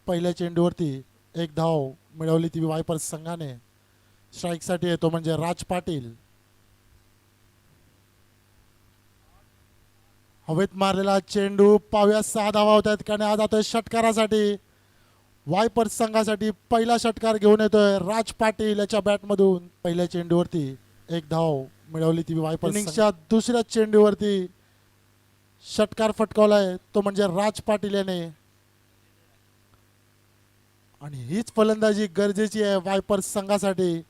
पहिल्या चेंडूवरती एक धाव मिळवली ती वायपर्स संघाने. स्ट्राईकसाठी येतो म्हणजे राज पाटील. हवेत मारलेला चेंडू पाहूया 6 धावा होत आहेत आणि आज जातोय षटकारासाठी. वायपर्स संघासाठी पहिला षटकार घेऊन येतोय राज पाटील याच्या बॅटमधून. पहिल्या चेंडूवरती एक धाव मिळवली ती वायपर्स. इनिंगच्या दुसऱ्या चेंडूवरती षटकार फटकावलाय तो म्हणजे राज पाटील याने. आणि हीच फलंदाजी गरजेची आहे वायपर्स संघासाठी.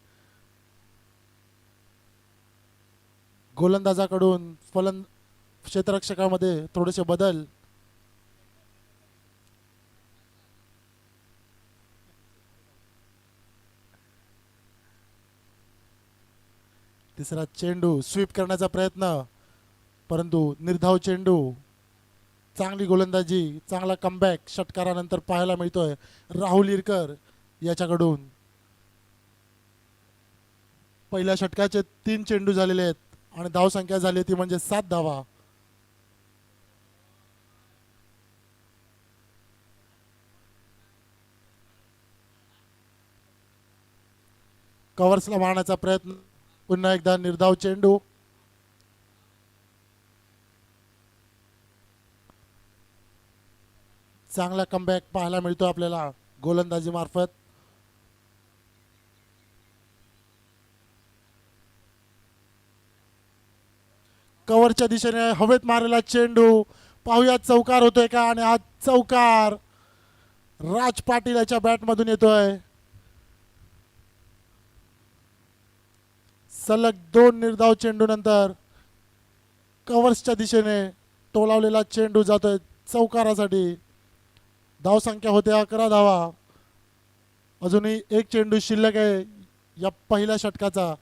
गोलंदाजाकडून क्षेत्ररक्षकामध्ये थोडेसे बदल. तिसरा चेंडू स्वीप करण्याचा प्रयत्न परंतु निर्धाव चेंडू. चांगली गोलंदाजी, चांगला कमबॅक षटकारानंतर पाहायला मिळतोय राहुल इरकर याच्याकडून. पहिल्या षटकाचे 3 चेंडू झालेले आहेत आणि धावसंख्या झाली ती म्हणजे 7 धावा. कव्हर्सला मारण्याचा प्रयत्न, पुन्हा एकदा निर्धाव चेंडू. चांगला कमबॅक पाहायला मिळतो आपल्याला गोलंदाजी मार्फत. कव्हरच्या दिशेने हवेत मारलेला चेंडू पाहूया चौकार होतोय का. आणि हा चौकार राज पाटील याच्या बॅटमधून येतोय. सलग 2 निर्धाव चेंडू नंतर कव्हर्सच्या दिशेने टोलावलेला चेंडू जातोय चौकारासाठी. धावसंख्या होते 11 धावा. अजूनही एक चेंडू शिल्लक आहे या पहिल्या षटकाचा.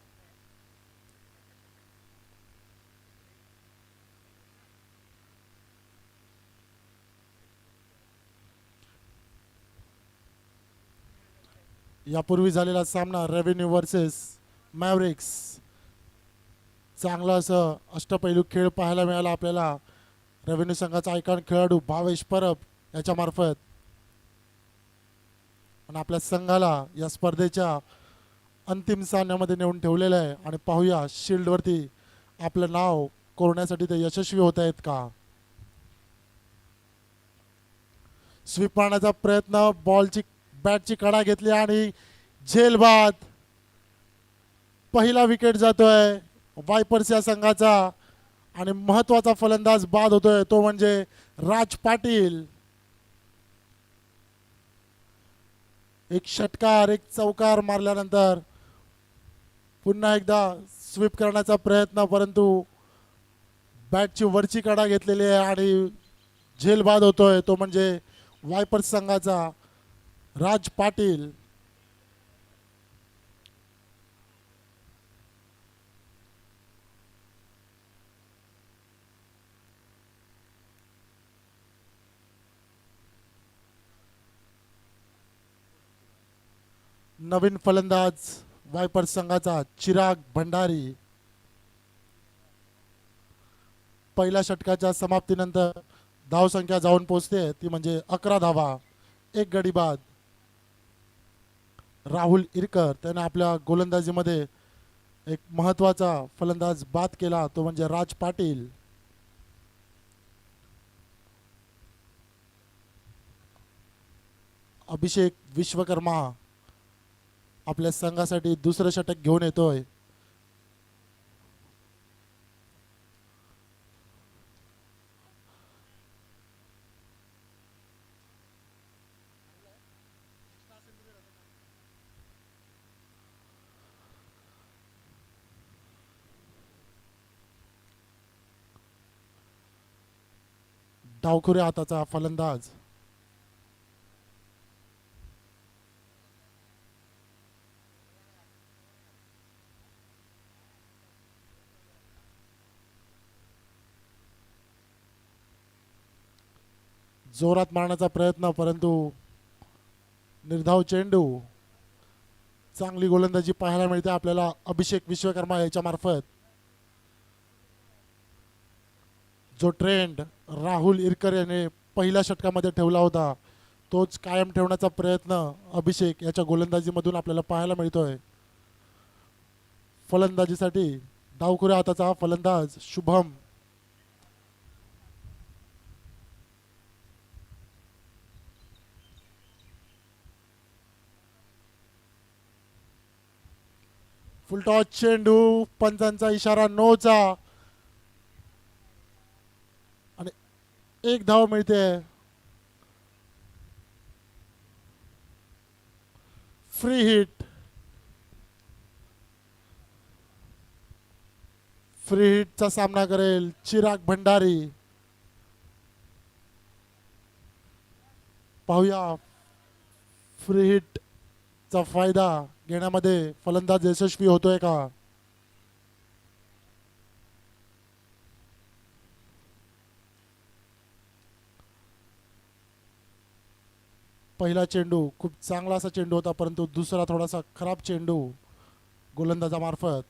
यापूर्वी झालेला सामना रेव्हेन्यू वर्सेस मॅव्रिक्स. चांगला असं अष्टपैलू खेळ पाहायला मिळाला आपल्याला. रेव्हेन्यू संघाचा आयकॉन खेळाडू भावेश परब याच्या मार्फत. आणि आपल्या संघाला या स्पर्धेच्या अंतिम सामन्यामध्ये नेऊन ठेवलेलं आहे. आणि पाहूया शील्डवरती आपलं नाव कोरण्यासाठी ते यशस्वी होत आहेत का. स्वीप मारण्याचा प्रयत्न, बॉलची बॅटची कडा घेतली आणि झेलबाद. पहिला विकेट जातोय वायपर्स या संघाचा आणि महत्वाचा फलंदाज बाद होतोय तो म्हणजे राज पाटील. एक षटकार, एक चौकार मारल्यानंतर पुन्हा एकदा स्वीप करण्याचा प्रयत्न परंतु बॅटची वरची कडा घेतलेली आहे आणि झेलबाद होतोय तो म्हणजे वायपर्स संघाचा राज पाटील. नवीन फलंदाज वायपर्स संघाचा चिराग भंडारी. पहिल्या षटकाच्या समाप्तीनंतर धावसंख्या जाऊन पोहोचते ती म्हणजे 11 धावा, 1 गडी बाद. राहुल इरकर त्याने आपल्या गोलंदाजीमध्ये एक महत्वाचा फलंदाज बाद केला तो म्हणजे राज पाटील. अभिषेक विश्वकर्मा आपल्या संघासाठी दुसरं षटक घेऊन येतोय. डावखुऱ्या हाताचा फलंदाज जोरात मारण्याचा प्रयत्न परंतु निर्धाव चेंडू. चांगली गोलंदाजी पाहायला मिळते आपल्याला अभिषेक विश्वकर्मा याच्या मार्फत. जो ट्रेंड राहुल इरकर याने पहिल्या षटकामध्ये ठेवला होता तोच कायम ठेवण्याचा प्रयत्न अभिषेक याच्या गोलंदाजीमधून आपल्याला पाहायला मिळतोय. फलंदाजीसाठी डावखुऱ्या हाताचा फलंदाज शुभम. फुलटॉस चेंडू, पंचांचा इशारा नोचा आणि एक धाव मिळते. Free hit. फ्री हिटचा सामना करेल चिराग भंडारी. पाहूया फ्री हिटचा फायदा घेण्यामध्ये फलंदाज यशस्वी होतोय का. पहिला चेंडू खूप चांगला असा चेंडू होता, परंतु दुसरा थोडासा खराब चेंडू गोलंदाजामार्फत.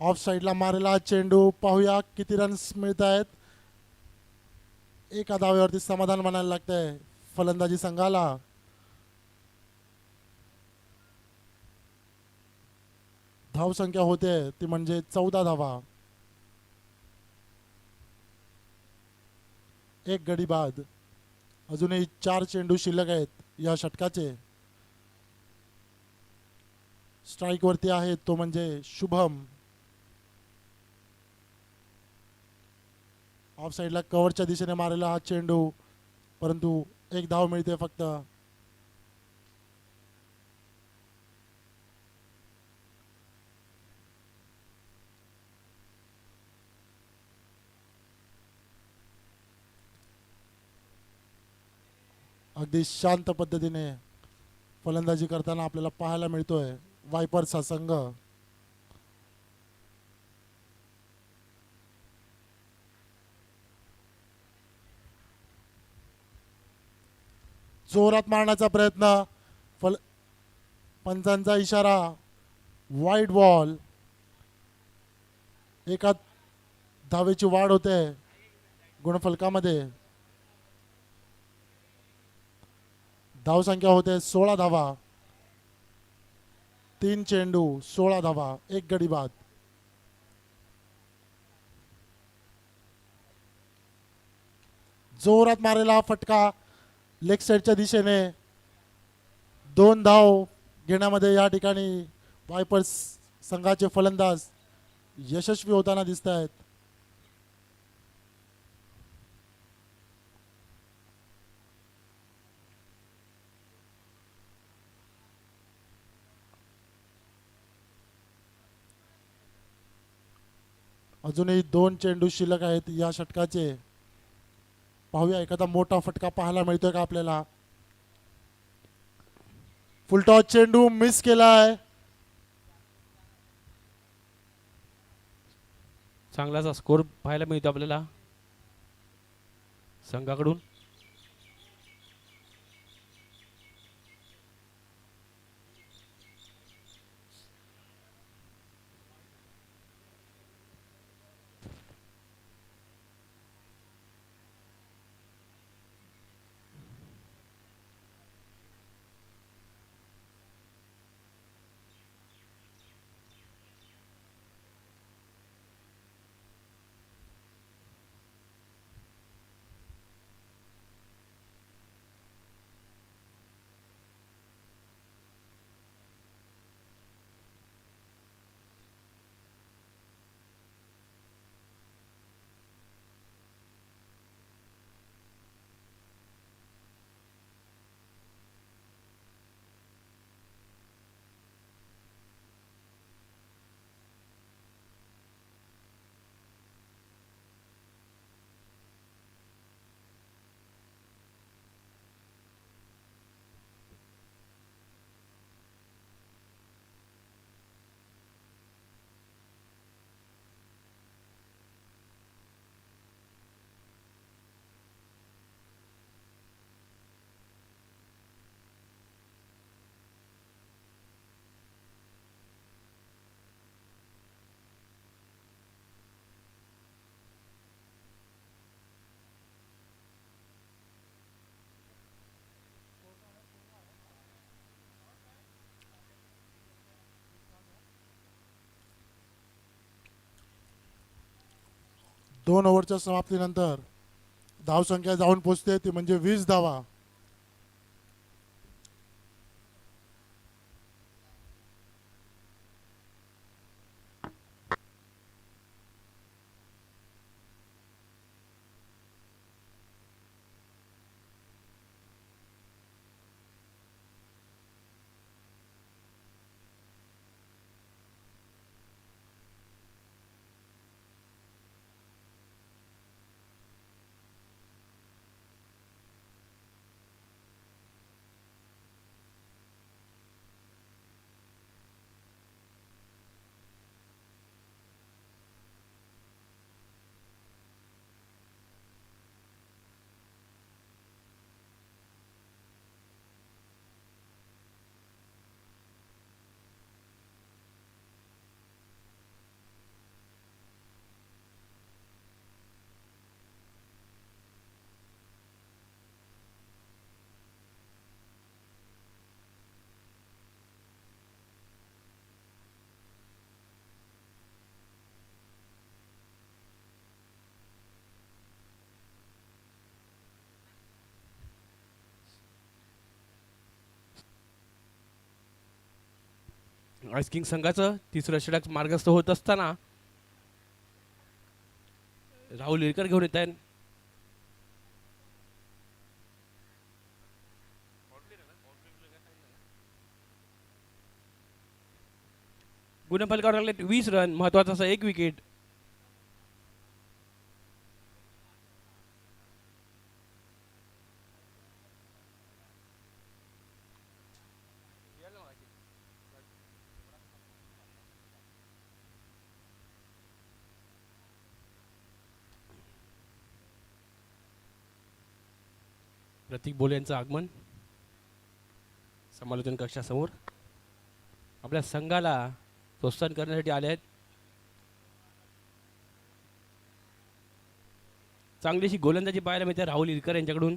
ऑफ साईडला मारलेला चेंडू. पाहूया किती रन्स मिळत आहेत. एका धावेवरती समाधान मानायला लागतंय फलंदाजी संघाला. धाव संख्या होते ती म्हणजे 14 धावा. एक गडी बाद. अजूनही 4 चेंडू शिल्लक आहेत या षटकाचे. स्ट्राईक वरती आहे तो म्हणजे शुभम. ऑफ साईडला कव्हरच्या दिशेने मारलेला हा चेंडू, परंतु एक धाव मिळते फक्त. अगदी शांत पद्धतीने फलंदाजी करताना आपल्याला पाहायला मिळतोय वायपर्स हा संघ. जोरात मारण्याचा प्रयत्न. पंचांचा इशारा. Wide ball. एका धावेची वाढ होते गुणफलकामध्ये. धाव संख्या होते 16 धावा. 3 चेंडू 16 धावा, एक गडी बाद. जोरात मारलेला हा फटका लेग साईडच्या दिशेने. 2 धाव घेण्यामध्ये या ठिकाणी वायपर्स संघाचे फलंदाज यशस्वी होताना दिसत आहेत. अजूनही 2 चेंडू शिल्लक आहेत या षटकाचे. पाहूया एखादा मोठा फटका पाहायला मिळतोय का आपल्याला. फुलटॉस चेंडू मिस केलाय. चांगलाचा स्कोर पाहायला मिळतो आपल्याला संघाकडून. 2 ओव्हरच्या समाप्तीनंतर धावसंख्या जाऊन पोचते ती म्हणजे 20 धावा. आईस किंग संघाचं तिसरं षटक मार्गस्थ होत असताना राहुल इरकर घेऊन येत आहेत. गुणफलकावर लागले 20 रन, महत्वाचा असा 1 विकेट. प्रतीक बोले यांचं आगमन समालोचन कक्षासमोर आपल्या संघाला प्रोत्साहन करण्यासाठी आले आहेत. चांगलीशी गोलंदाजी पाहायला मिळते राहुल इरकर यांच्याकडून.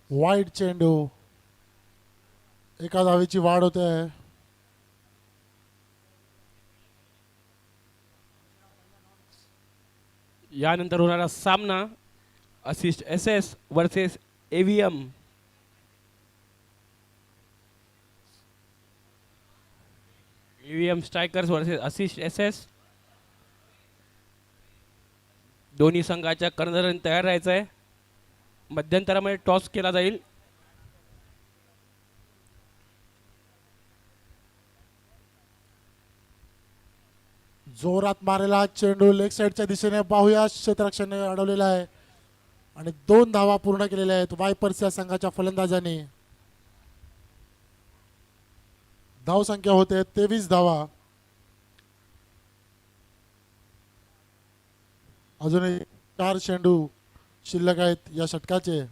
वाईड चेंडू, एका धावेची वाढ होते. यानंतर होणारा सामना assist S S versus AVM. AVM strikers versus assist S S. दोन्ही संघाच्या कर्णधारांनी तयार राहायचं आहे. मध्यंतरामध्ये टॉस केला जाईल. जोरात मारलेला चेंडू लेग साईडच्या दिशेने बाहुया क्षेत्ररक्षणाने अडवलेला आहे आणि 2 धावा पूर्ण केलेल्या आहेत वायपर्स या संघाच्या फलंदाजांनी. धावसंख्या होते 23 धावा. अजूनही 4 चेंडू शिल्लक आहेत या षटकाचे.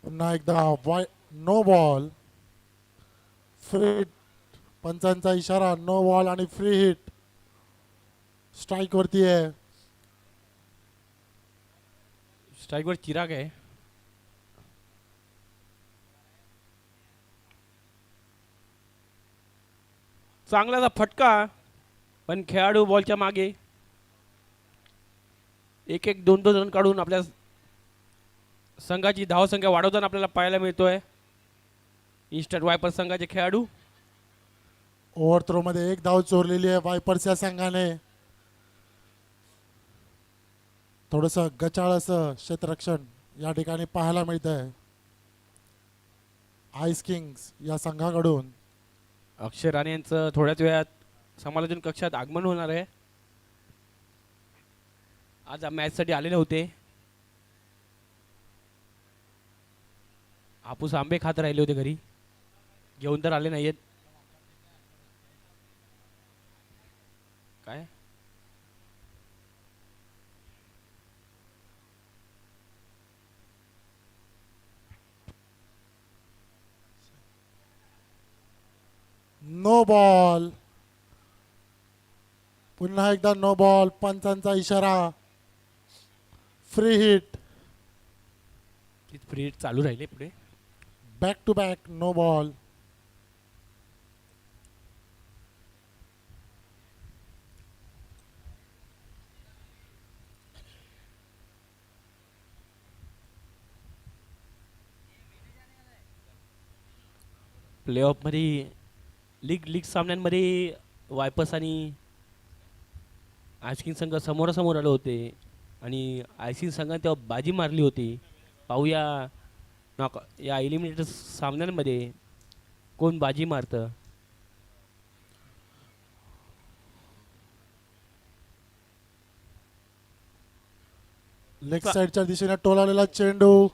पुन्हा एकदा नो बॉल, फ्री हिट. पंचांचा इशारा, नो बॉल आणि फ्री हिट. स्ट्राईक वरती आहे. स्ट्राईकवर चिराग आहे. चांगलाचा फटका, पण खेळाडू बॉलच्या मागे. 1-1, 2-2 रन काढून आपल्या संघाची धावसंख्या वाढवताना आपल्याला पाहायला मिळतोय ईस्टर्न वायपर्स संघाचे खेळाडू. ओव्हर थ्रो मध्ये 1 धाव चोरलेली आहे वायपर्स या संघाने. थोडस गचाळ असं क्षेत्ररक्षण या ठिकाणी पाहायला मिळत आहे आईस किंग्स या संघाकडून. अक्षय राणे यांचं थोड्याच वेळात समालोचन कक्षात आगमन होणार आहे. आज मॅचसाठी आलेले होते. हापूस आंबे खात राहिले होते घरी, घेऊन तर आले नाहीयेत. काय नो बॉल. पुन्हा एकदा नो बॉल. पंचांचा इशारा. Free hit. फ्री चालू राहिले पुढे. Back to back no ball. प्लेऑफमध्ये लीग सामन्यांमध्ये वायपर्स आणि आयस्किन संघ समोरासमोर आले होते आणि आयस्किन संघाने तेव्हा बाजी मारली होती. पाहूया या एलिमिनेटर सामन्यांमध्ये कोण बाजी मारतं. लेग साईडच्या दिशेने टोलावलेला चेंडू.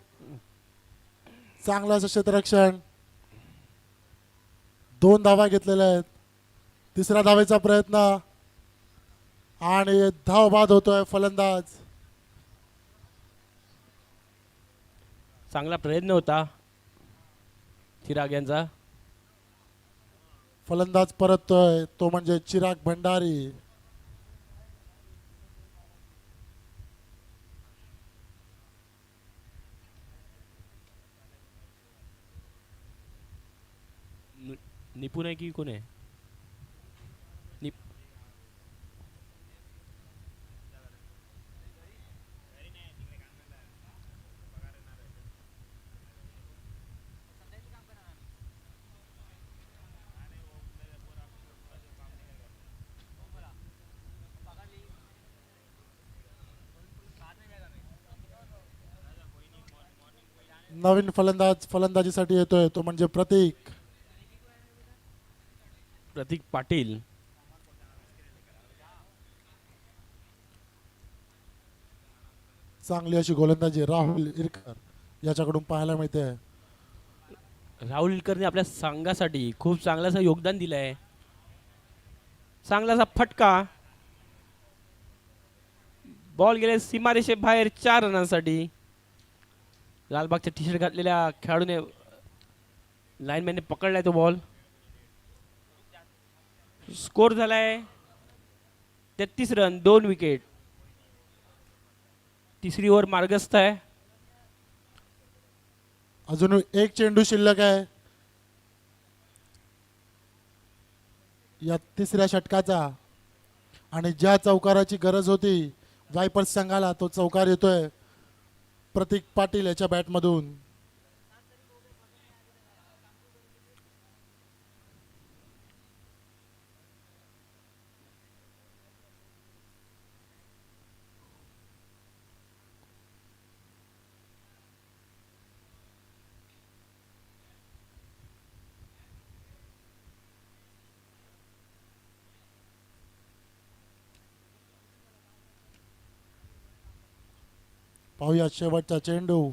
चांगलं असं क्षेत्ररक्षण. 2 धावा घेतलेल्या आहेत. तिसऱ्या धावेचा प्रयत्न आणि धाव बाद होतोय फलंदाज. चांगला प्रयत्न होता चिराग यांचा. फलंदाज परततोय तो म्हणजे चिराग भंडारी. निपुण आहे की कोण आहे. नवीन फलंदाज फलंदाजीसाठी येतोय तो म्हणजे प्रतीक. प्रतीक पाटील. चांगली अशी गोलंदाजी राहुल इरकर याच्याकडून पाहायला मिळते. राहुल इलकरने आपल्या संघासाठी खूप चांगलं योगदान दिलं आहे. चांगलासा फटका. बॉल गेले सीमारेषे बाहेर 4 रनांसाठी. लालबागच्या टी शर्ट घातलेल्या खेळाडूने लाईनमॅनने पकडलाय तो बॉल. स्कोर झालाय 33 रन 2 विकेट. तिसरी ओव्हर मार्गस्थ आहे. अजून एक चेंडू शिल्लक आहे या तिसऱ्या षटकाचा आणि ज्या चौकाराची गरज होती वायपर्स संघाला तो चौकार येतोय प्रतीक पाटील याच्या बॅटमधून. पाहूया शेवटचा चेंडू.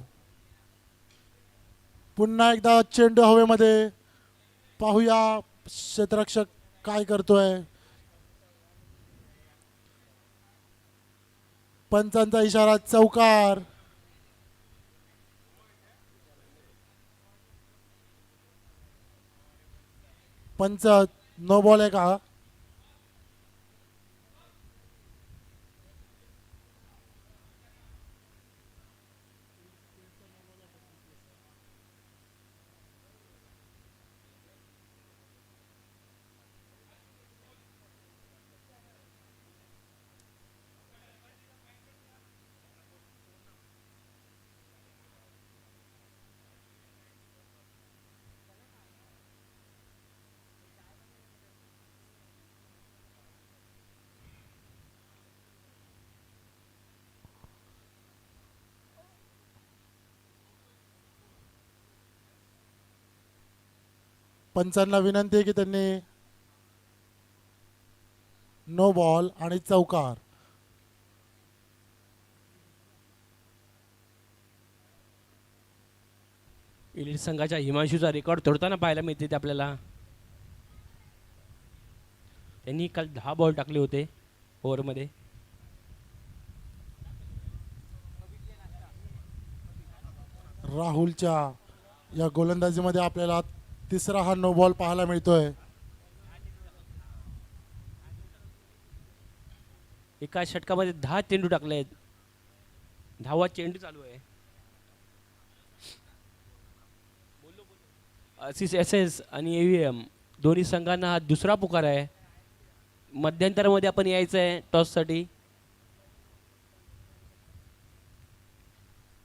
पुन्हा एकदा चेंडू हवेमध्ये. पाहूया क्षेत्ररक्षक काय करतोय. पंचांचा इशारा चौकार. पंच नो बॉल आहे का. पंचांना विनंती आहे की त्यांनी नो बॉल आणि चौकार. एलिट संघाच्या हिमांशूचा रेकॉर्ड तोडताना पाहायला मिळते ते आपल्याला. त्यांनी काल 10 बॉल टाकले होते ओव्हरमध्ये. राहुलच्या या गोलंदाजीमध्ये आपल्याला तिसरा हा नो बॉल पाहायला मिळतोय. एका षटकामध्ये 10 चेंडू टाकले आहेत. 10वा चेंडू चालू आहे. आसिस एस एस आणि एव्हीएम दोन्ही संघांना हा दुसरा पुकार आहे. मध्यंतरामध्ये आपण यायचं आहे टॉससाठी.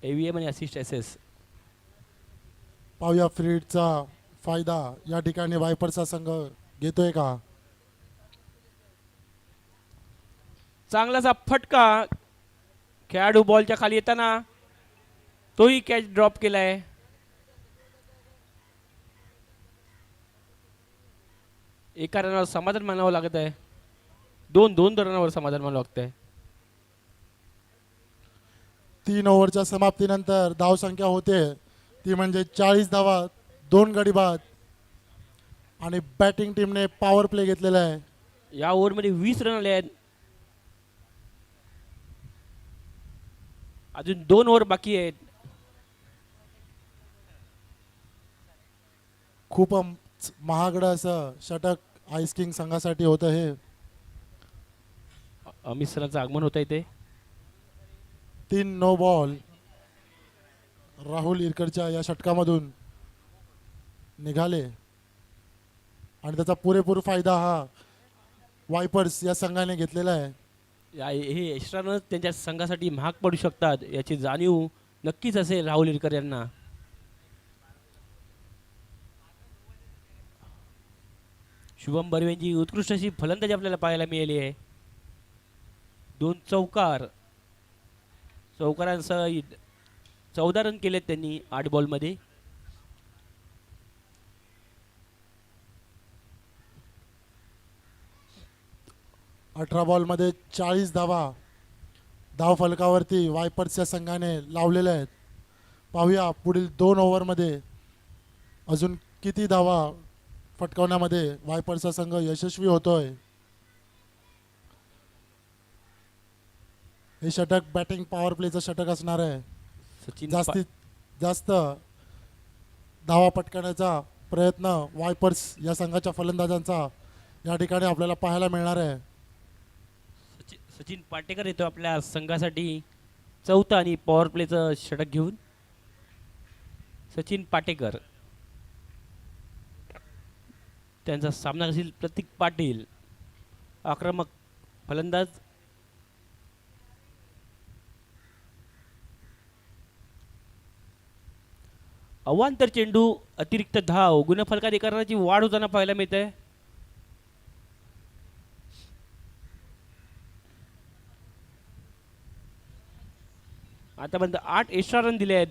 एव्हीएम आणि आसिस एस एस. पाहूया फ्रीडचा फायदा या ठिकाणी वायपरचा संघ घेतोय का. चांगलासा फटका. खेळाडू बॉलच्या खाली येताना तोही कॅच ड्रॉप केलाय. एका रनावर समाधान मानावं लागत आहे. दोन रनावर समाधान मानावं लागत आहे. 3 ओव्हरच्या समाप्तीनंतर धावसंख्या होते ती म्हणजे 40 धावा, 2 गडी बाद आणि बॅटिंग टीमने पॉवर प्ले घेतलेला आहे. या ओव्हरमध्ये 20 रन आले आहेत. अजून 2 ओव्हर बाकी आहेत. खूप महागडं असं षटक आईस किंग संघासाठी होतं हे. अमित सरांचं आगमन होत आहे ते. 3 नो बॉल राहुल इरकरच्या या षटकामधून निघाले आणि त्याचा पुरेपूर फायदा हा वायपर्स या संघाने घेतलेला आहे. हे एक्स्ट्रा रन त्यांच्या संघासाठी महाग पडू शकतात याची जाणीव नक्कीच असेल राहुल इरकर यांना. शुभम बर्वेंची उत्कृष्ट अशी फलंदाजी आपल्याला पाहायला मिळाली आहे. 2 चौकारांसह 14 रन केलेत त्यांनी 8 बॉलमध्ये. अठरा बॉलमध्ये 40 धावा धाव फलकावरती वायपर्सच्या संघाने लावलेल्या आहेत. पाहूया पुढील 2 ओव्हरमध्ये अजून किती धावा फटकावण्यामध्ये वायपर्सचा संघ यशस्वी होतोय. हे षटक बॅटिंग पॉवर प्लेचं षटक असणार आहे. जास्तीत जास्त धावा पटकावण्याचा प्रयत्न वायपर्स या संघाच्या फलंदाजांचा या ठिकाणी आपल्याला पाहायला मिळणार आहे. सचिन पाटेकर येतो आपल्या संघासाठी चौथा आणि पॉवर प्लेचं षटक घेऊन. सचिन पाटेकर. त्यांचा सामना असेल प्रतीक पाटील आक्रमक फलंदाज. अवांतर चेंडू अतिरिक्त धाव गुणफलकात एका रनाची वाढ होताना पाहायला मिळते. आतापर्यंत 8 एक्स्ट्रा रन दिले आहेत.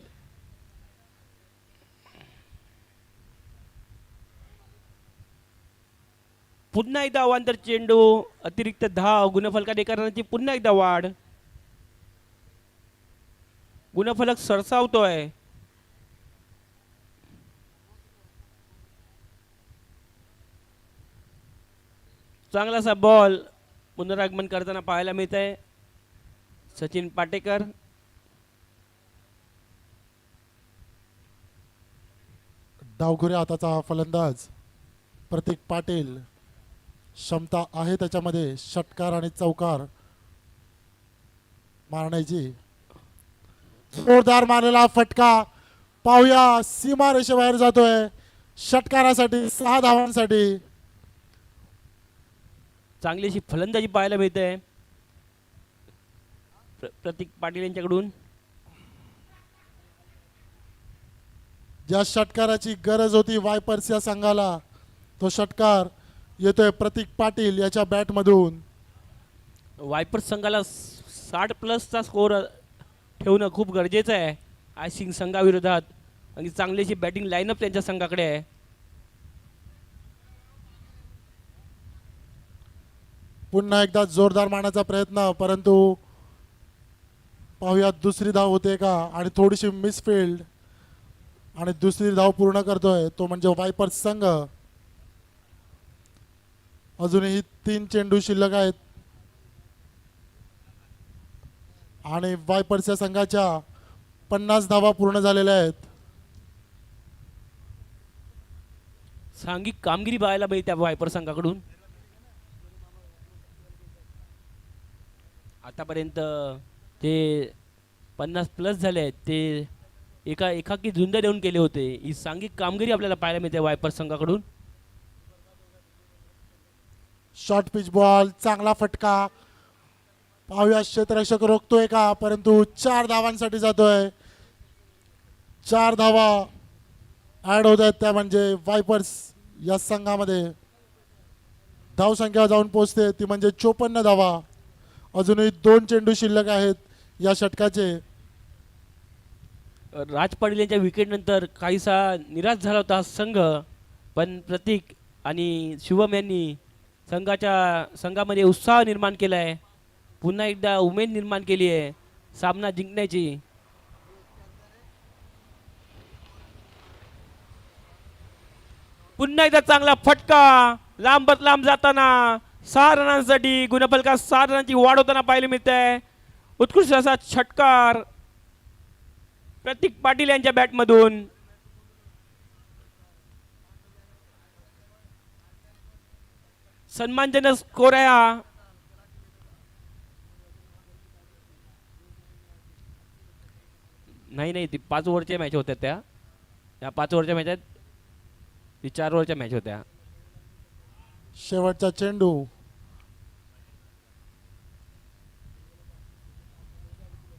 पुन्हा एकदा अवांतर चेंडू अतिरिक्त धाव गुणफलकात एका रनाची पुन्हा एकदा वाढ. गुणफलक सरसावतोय. चांगलासा बॉल पुनरागमन करताना पाहायला मिळत आहे. सचिन पाटेकर. डावखुऱ्या हाताचा फलंदाज प्रतीक पाटील. क्षमता आहे त्याच्यामध्ये षटकार आणि चौकार मारण्याची. जोरदार मारलेला फटका पाहूया सीमारेषेबाहेर जातोय. षटकारासाठी 6 धावांसाठी. चांगली अशी फलंदाजी पाहायला मिळते प्रतीक पाटील यांच्याकडून. ज्या षटकाराची गरज होती वायपर्स या संघाला तो षटकार येतोय प्रतीक पाटील याच्या बॅटमधून. वायपर्स संघाला 60+ स्कोर ठेवणं खूप गरजेचं आहे आयसिंग संघाविरोधात. आणि चांगली अशी बॅटिंग लाईनअप त्यांच्या संघाकडे आहे. पुन्हा एकदा जोरदार मारण्याचा प्रयत्न परंतु पाहूया दुसरी धाव होते का आणि थोडीशी मिसफिल्ड आणि दुसरी धाव पूर्ण करतोय तो म्हणजे वायपर्स संघ. अजूनही 3 चेंडू शिल्लक आहेत आणि वायपर्सच्या संघाच्या 50 धावा पूर्ण झालेल्या आहेत. सांघिक कामगिरी पाहायला मिळते वायपर संघाकडून. आतापर्यंत ते 50+ झाले आहेत ते एकाकी झुंड देऊन केले होते. ही सांघिक कामगिरी आपल्याला पाहायला मिळते वायपर संघाकडून. शॉर्ट पिच बॉल, चांगला फटका. पाहूया क्षेत्ररक्षक रोखतोय का, परंतु 4 धावांसाठी जातोय. 4 धावा ऍड होत आहेत, त्या म्हणजे वायपर्स या संघामध्ये धावसंख्या जाऊन पोहोचते ती म्हणजे 54 धावा. अजूनही 2 चेंडू शिल्लक आहेत या षटकाचे. राज पाटील यांच्या विकेटनंतर काहीसा निराश झाला होता हा संघ, पण प्रतीक आणि शुभम यांनी संघामध्ये उत्साह निर्माण केला आहे. पुन्हा एकदा उमेद निर्माण केली आहे सामना जिंकण्याची. पुन्हा एकदा चांगला फटका लांबत लांब जाताना 6 रनांसाठी गुणफलकात 6 रनांची वाढ होताना पाहायला मिळते आहे. उत्कृष्ट असा षटकार प्रतीक पाटील यांच्या बॅटमधून. सन्मानजनक स्कोर आहे हा. नाही ती 5 ओव्हरच्या मॅच होत्या त्या 5 ओव्हरच्या मॅच आहेत. ती 4 ओव्हरच्या मॅच होत्या. शेवटचा चेंडू.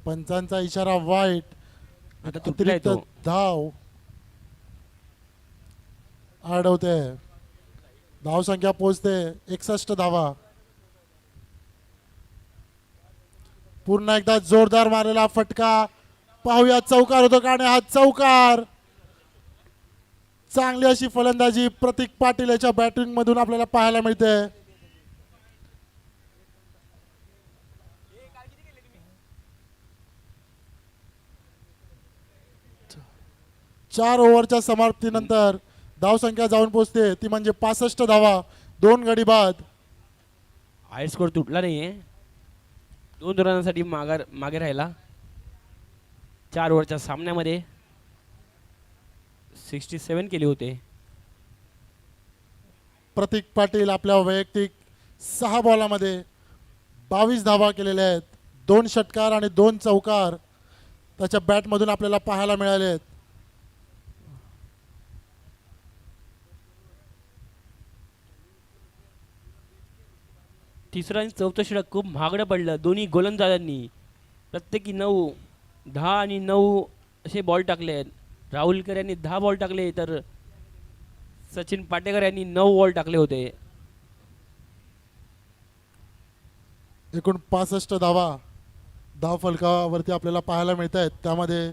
पंचांचा इशारा वाईट. आता तुटलाय अतिरिक्त तो. धाव अडवते. धाव संख्या पोहोचते 61 धावा. पुन्हा एकदा जोरदार मारलेला फटका. पाहूया चौकार होतो का, आणि हा चौकार. चांगली अशी फलंदाजी प्रतीक पाटील याच्या बॅटिंग मधून आपल्याला पाहायला मिळते. चार ओव्हरच्या समाप्तीनंतर धावसंख्या जाऊन पोहोचते ती म्हणजे 65 धावा. 2 गडी बाद. हाय स्कोर तुटला नाहीये. 2 रनांसाठी मागे राहिला. 4 ओव्हरच्या सामन्यामध्ये 67 केले होते. प्रतीक पाटील आपल्या वैयक्तिक 6 बॉलामध्ये 22 धावा केलेल्या आहेत. 2 षटकार आणि 2 चौकार त्याच्या बॅटमधून आपल्याला पाहायला मिळाले आहेत. तिसरं आणि चौथं षटक खूप महागडं पडलं दोन्ही गोलंदाजांनी. प्रत्येकी 9, 10 आणि 9 असे बॉल टाकले आहेत. राहुलकर यांनी 10 बॉल टाकले तर सचिन पाटेकर यांनी 9 बॉल टाकले होते. एकूण 65 धावा धाव फलकावरती आपल्याला पाहायला मिळत आहेत. त्यामध्ये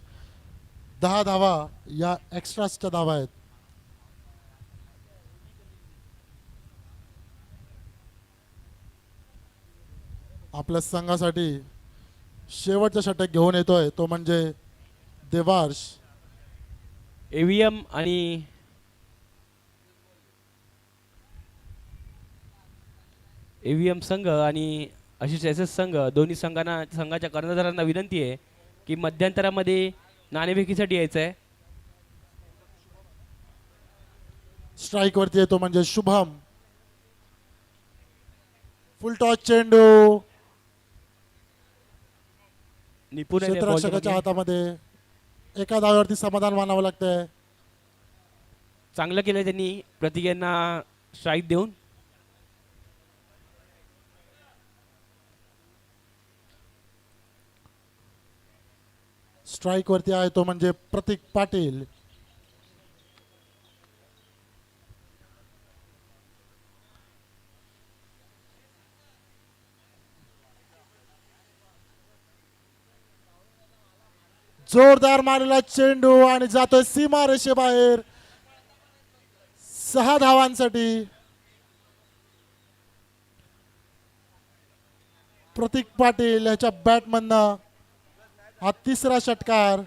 10 धावा या एक्स्ट्राच्या धावा आहेत. आपल्या संघासाठी शेवटचा षटक घेऊन येतोय तो म्हणजे देवार्श. एव्हीएम आणि संघ आणि आशिष संघ दोन्ही संघाच्या कर्णधारांना विनंती आहे की मध्यंतरामध्ये नाणेफेकीसाठी यायचं आहे. स्ट्राइक वरती येतो म्हणजे शुभम. फुल टॉस चेंडू निपुण आहे त्या क्षेत्ररक्षकाच्या बॉलमध्ये. हातामध्ये. एका धावेवरती समाधान मानावं लागतंय. चांगलं केलं त्यांनी प्रतीक यांना स्ट्राईक देऊन. स्ट्राइक वरती आहे तो म्हणजे प्रतीक पाटील. जोरदार मारलेला चेंडू आणि जातोय सीमा रेषेबाहेर 6 धावांसाठी. प्रतीक पाटील याच्या बॅटमधनं हा तिसरा षटकार.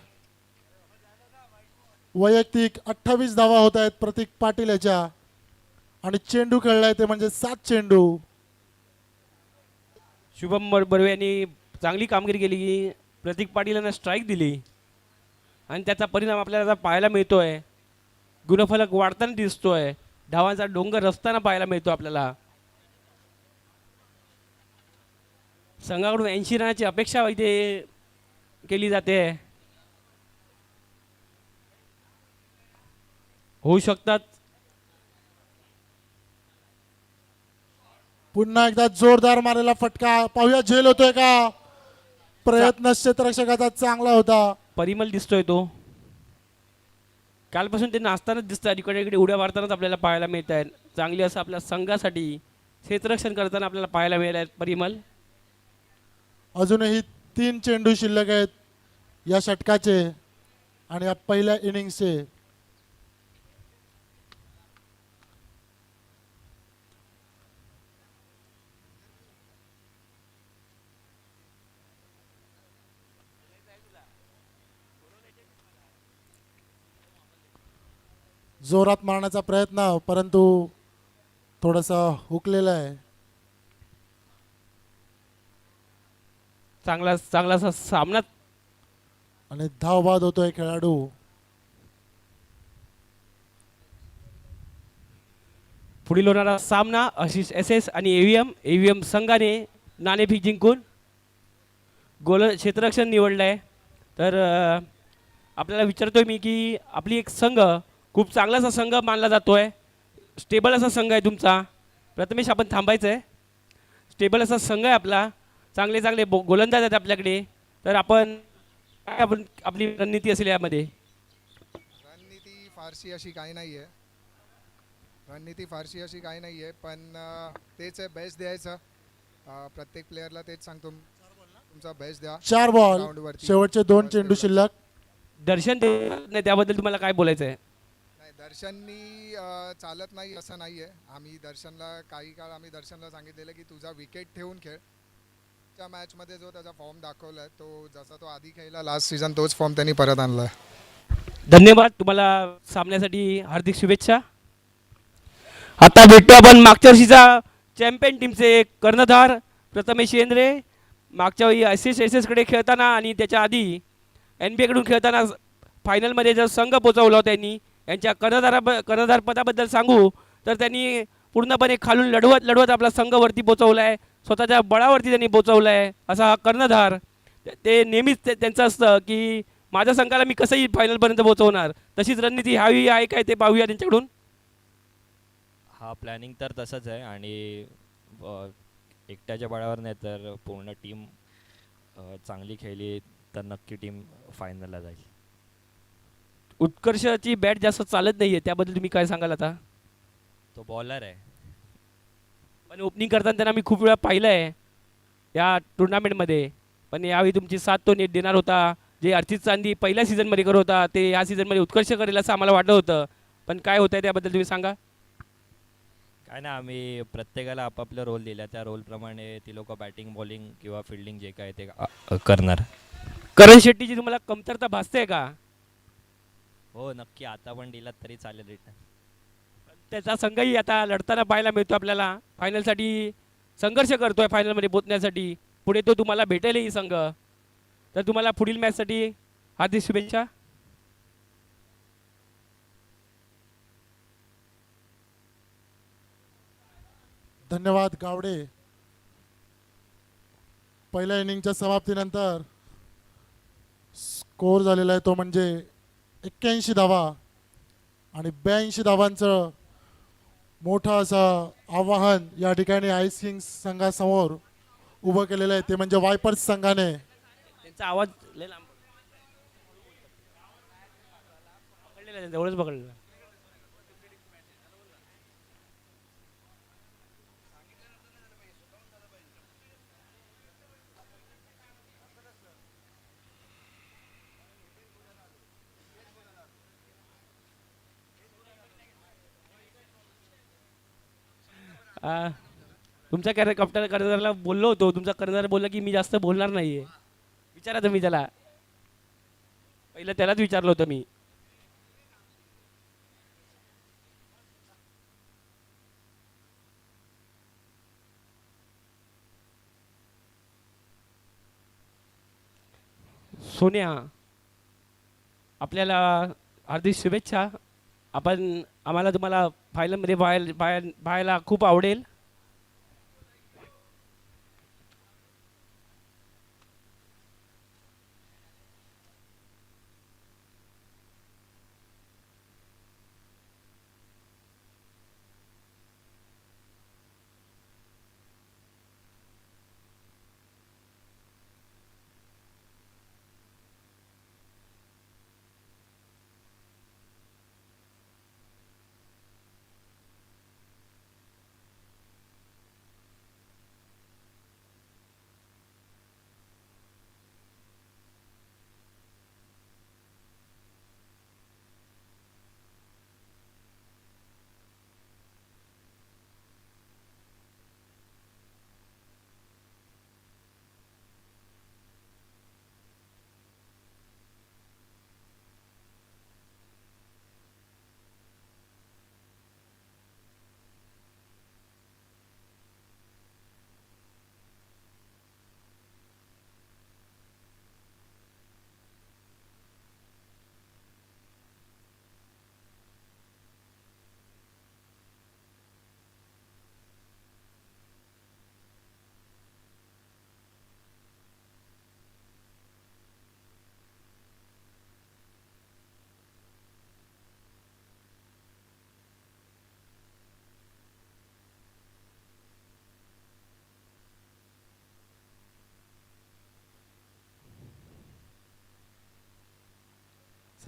वैयक्तिक 28 धावा होत आहेत प्रतीक पाटील याच्या आणि चेंडू खेळलाय ते म्हणजे 7 चेंडू. शुभम बर्वे यांनी चांगली कामगिरी केली की प्रतीक पाटील यांना स्ट्राईक दिली आणि त्याचा परिणाम आपल्याला पाहायला मिळतोय. गुणफलक वाढताना दिसतोय. धावांचा डोंगर रस्ताना पाहायला मिळतो आपल्याला. संघाकडून 80 रनाची अपेक्षा इथे केली जाते. होऊ शकतात. पुन्हा एकदा जोरदार मारलेला फटका. पाहूया झेल होतोय का. प्रयत्न क्षेत्ररक्षकाचा चांगला होता. परिमल दिसतोय तो. कालपासून ते नाचतानाच दिसतात. इकडे इकडे उड्या मारतानाच आपल्याला पाहायला मिळत आहेत. चांगली असं आपल्या संघासाठी क्षेत्ररक्षण करताना आपल्याला पाहायला मिळत आहेत परिमल. अजूनही 3 चेंडू शिल्लक आहेत या षटकाचे आणि या पहिल्या इनिंग्सचे. जोरात मारण्याचा प्रयत्न, परंतु थोडासा हुकलेला आहे. चांगला असा सामना. आणि धावबाद होतोय खेळाडू. पुढील होणारा सामना आशिष एस आणि एव्हीएम संघाने नाणेफेक जिंकून क्षेत्ररक्षण निवडलंय. तर आपल्याला विचारतोय मी की आपली एक संघ खूप चांगला असा संघ मानला जातोय. स्टेबल असा संघ आहे तुमचा. प्रथमेश आपण थांबायचं आहे. स्टेबल असा संघ आहे आपला. चांगले चांगले गोलंदाज आहेत आपल्याकडे. तर आपण आपली रणनीती असेल यामध्ये. रणनीती फारशी अशी काही नाही आहे. पण तेच आहे, बेस्ट द्यायचं. प्रत्येक प्लेअरला तेच सांगतो, तुमचा बेस्ट द्या. 4 बॉल, ग्राउंडवरती. शेवटचे 2 चेंडू शिल्लक. दर्शन नाही त्याबद्दल तुम्हाला काय बोलायचं आहे. नाही, दर्शननी चालत नाही असं नाही आहे. आम्ही दर्शनला काही काळ दर्शनला सांगितलेलं की तुझा विकेट ठेवून खेळ. त्या मॅचमध्ये जो त्याचा फॉर्म दाखवलाय, तो जसा तो आधी खेळला लास्ट सीझन, तोच फॉर्म त्यांनी परत आणलाय. धन्यवाद. तुम्हाला सामन्यासाठी हार्दिक शुभेच्छा. आता भेटतो आपण मागच्या वर्षीचा चॅम्पियन टीमचे कर्णधार प्रथमेश शेंद्रे. मागच्या वेळी एस कडे खेळताना आणि त्याच्या आधी NBA कडून खेळताना फायनलमध्ये जर संघ पोचवला होता त्यांनी. यांच्या कर्णधार पदाबद्दल सांगू तर त्यांनी पूर्णपणे खालून लढवत आपला संघ वरती पोचवला आहे. स्वतःच्या बळावरती त्यांनी पोचवला आहे असा हा कर्णधार. ते नेहमीच त्यांचं असतं की माझ्या संघाला मी कसंही फायनलपर्यंत पोचवणार. तशीच रणनीती ह्यावी आहे काय ते पाहूया त्यांच्याकडून. हा प्लॅनिंग तर तसंच आहे आणि एकट्याच्या बळावर नाही तर पूर्ण टीम चांगली खेळली तर नक्की टीम फायनलला जाईल. उत्कर्षची बॅट जास्त चालत नाही आहे, त्याबद्दल तुम्ही काय सांगाल आता. तो बॉलर आहे. पण ओपनिंग करताना त्यांना मी खूप वेळा पाहिलं आहे या टुर्नामेंटमध्ये. पण यावेळी तुमची साथ तो नेट देणार होता. जे अर्चित चांदी पहिल्या सीझनमध्ये करत होता ते या सीझनमध्ये उत्कर्ष करेल असं आम्हाला वाटलं होतं. पण काय होतं आहे त्याबद्दल तुम्ही सांगा. काय ना, आम्ही प्रत्येकाला आपापला रोल दिला. त्या रोलप्रमाणे ती लोक बॅटिंग बॉलिंग किंवा फिल्डिंग जे काय ते करणार. करण शेट्टीची तुम्हाला कमतरता भासते का. हो नक्की, आता पण दिलात तरी चालेल रिटर्न. त्याचा संघही आता लढताना पाहायला मिळतो आपल्याला. फायनलसाठी संघर्ष करतोय फायनलमध्ये पोहोचण्यासाठी. पुढे तो तुम्हाला भेटेलही संघ. तर तुम्हाला पुढील मॅचसाठी हार्दिक शुभेच्छा. धन्यवाद गावडे. पहिल्या इनिंगच्या समाप्तीनंतर स्कोर झालेला आहे तो म्हणजे 81 धावा आणि 82 धावांचं मोठं असं आव्हान या ठिकाणी आईस किंग्स संघासमोर उभं केलेलं आहे. ते म्हणजे वायपर्स संघाने. त्यांचा आवाज लय लांब पकडलेला आहे, जवळच पकडलेला. तुमच्या कर्णधाराला बोललो होतो. तुमचा कर्णधार बोलला की मी जास्त बोलणार नाही आहे. विचारा तुम्ही त्याला. पहिलं त्यालाच विचारलं होतं मी. सोन्या, आपल्याला हार्दिक शुभेच्छा. आम्हाला तुम्हाला फायनलमध्ये पाहायला खूप आवडेल.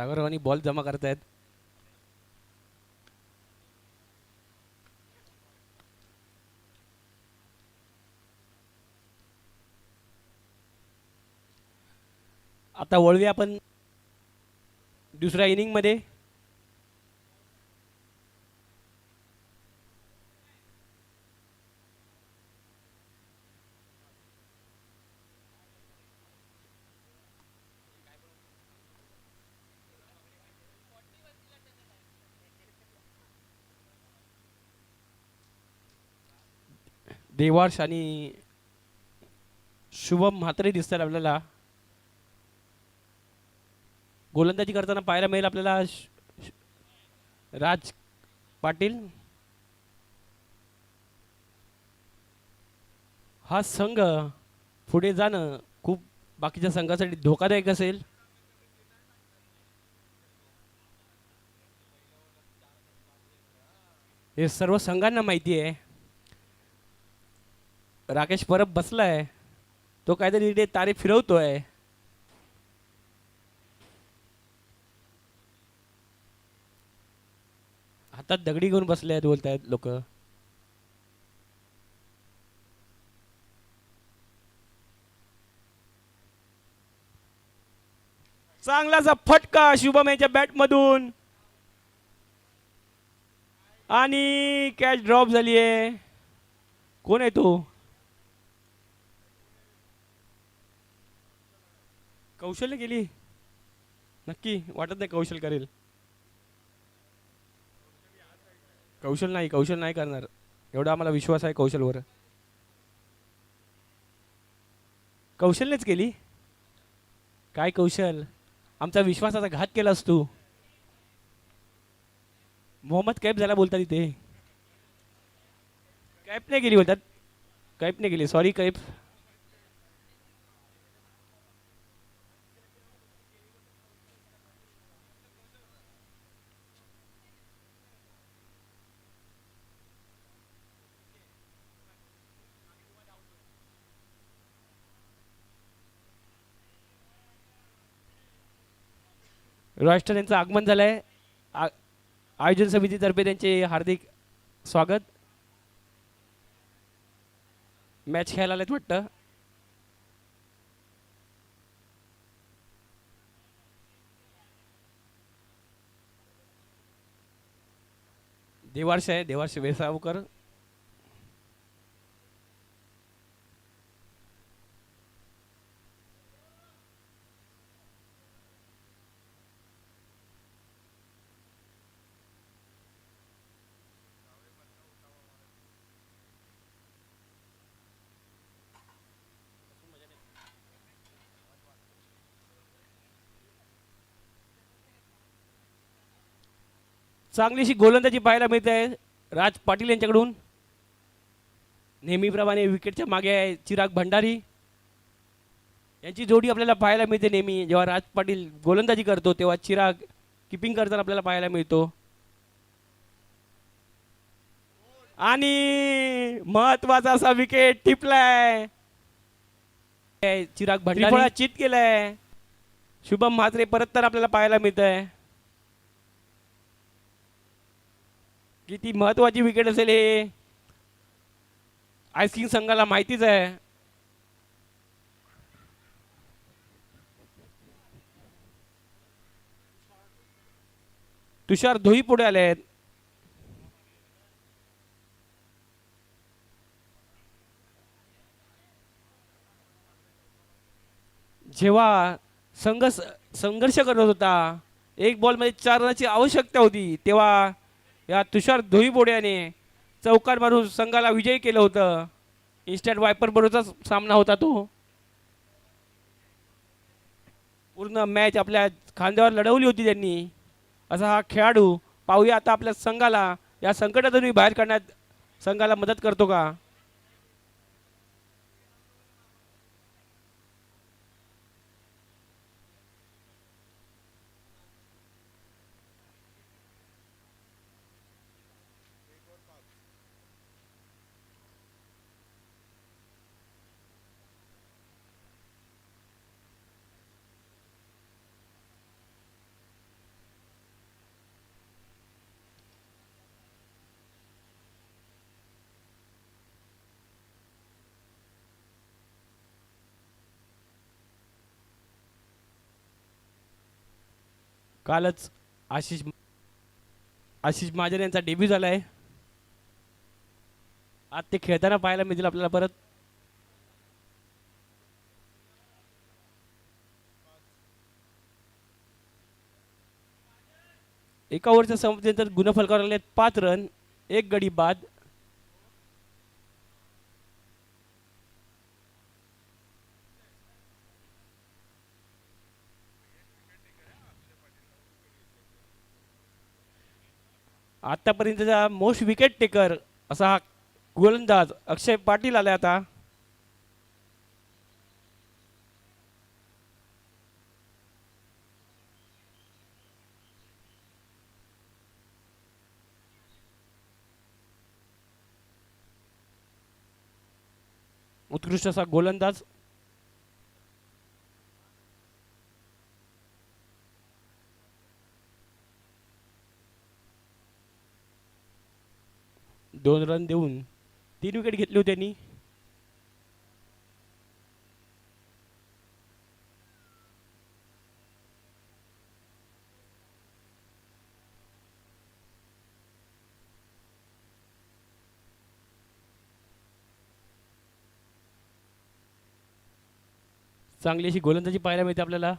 सागरवानी बॉल जमा करतायत. आता वळूया आपण दुसऱ्या इनिंग मध्ये. देवार्श आणि शुभम म्हात्रे दिसतात आपल्याला. गोलंदाजी करताना पाहायला मिळेल आपल्याला राज पाटील. हा संघ पुढे जाणं खूप बाकीच्या संघासाठी धोकादायक असेल. हे सर्व संघांना माहिती आहे. राकेश परब बसलाय, तो काहीतरी इथे तारे फिरवतोय. हातात दगडी घेऊन बसले आहेत बोलतायत लोक. चांगलासा फटका शुभम याच्या बॅट मधून आणि कॅच ड्रॉप झाली आहे. कोण आहे तो? कौशल्य गेली नक्की, वाटत नाही कौशल करेल. कौशल नाही करणार, एवढा आम्हाला विश्वास आहे कौशलवर. कौशलनेच केली काय? कौशल आमचा विश्वासाचा घात केलास तू. मोहम्मद कैफ झाला बोलतात इथे. कैफ नाही गेली बोलतात, कैफ नाही गेली, सॉरी कैफ. रॉयस्टर यांचं आगमन झालंय. आयोजन समितीतर्फे त्यांचे हार्दिक स्वागत. मॅच खेळायला आलेत वाटतं. देवार्ष आहे, देवार्ष वेसावकर. चांगलीशी गोलंदाजी पाहायला मिळते आहे राज पाटील यांच्याकडून. नेहमीप्रमाणे विकेटच्या मागे आहे चिराग भंडारी. यांची जोडी आपल्याला पाहायला मिळते नेहमी. जेव्हा राज पाटील गोलंदाजी करतो तेव्हा चिराग किपिंग करताना आपल्याला पाहायला मिळतो. आणि महत्वाचा असा विकेट टिपलाय. चिराग भंडारी चित केलाय. शुभम म्हात्रे परत तर आपल्याला पाहायला मिळत आहे. किती महत्वाची विकेट असेल हे आयसिंग संघाला माहितीच आहे. तुषार धोई पुढे आले आहेत. जेव्हा संघर्ष करत होता, एक बॉल मध्ये 4 रनाची आवश्यकता होती, तेव्हा या तुषार धोईबोड्याने चौकार मारून संघाला विजयी केलं होतं. इन्स्टंट वायपर बरोबरचा सामना होता तो. पूर्ण मॅच आपल्या खांद्यावर लढवली होती त्यांनी. असा हा खेळाडू पाहूया आता आपल्या संघाला या संकटातून बाहेर काढण्यात संघाला मदत करतो का. कालच आशिष आशिष महाजन यांचा डेब्यू झाला आहे. आज ते खेळताना पाहायला मिळतील आपल्याला परत. एका ओव्हरच्या समाप्तीनंतर गुणफलकावर आले 5 रन, 1 गडी बाद. आतापर्यंतचा मोस्ट विकेट टेकर असा हा गोलंदाज अक्षय पाटील आला आता. उत्कृष्ट असा गोलंदाज. दोन रन देऊन 3 विकेट घेतली होती त्यांनी. चांगली अशी गोलंदाजी पाहायला मिळते आपल्याला.